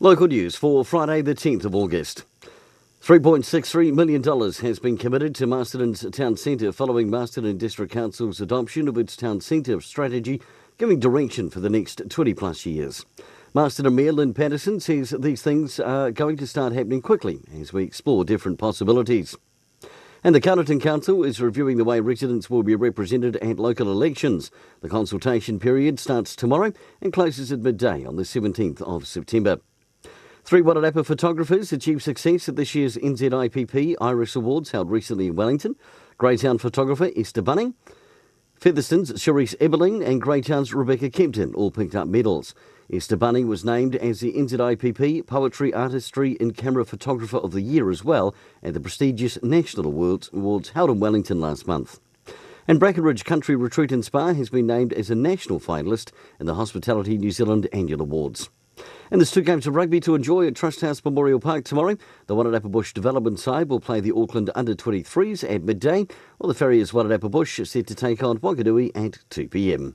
Local news for Friday the 10th of August. $3.63 million has been committed to Masterton's town centre following Masterton District Council's adoption of its town centre strategy, giving direction for the next 20 plus years. Masterton Mayor Lynn Patterson says these things are going to start happening quickly as we explore different possibilities. And the Carterton Council is reviewing the way residents will be represented at local elections. The consultation period starts tomorrow and closes at midday on the 17th of September. 3 Wairarapa photographers achieved success at this year's NZIPP Iris Awards held recently in Wellington. Greytown photographer Esther Bunning, Featherston's Charisse Eberling and Greytown's Rebecca Kempton all picked up medals. Esther Bunning was named as the NZIPP Poetry, Artistry and Camera Photographer of the Year as well at the prestigious National Awards held in Wellington last month. And Brackenridge Country Retreat and Spa has been named as a national finalist in the Hospitality New Zealand Annual Awards. And there's 2 games of rugby to enjoy at Trust House Memorial Park tomorrow. The Wairarapa Bush Development side will play the Auckland Under-23s at midday, while the Farriers Wairarapa Bush is set to take on Wanganui at 2 p.m.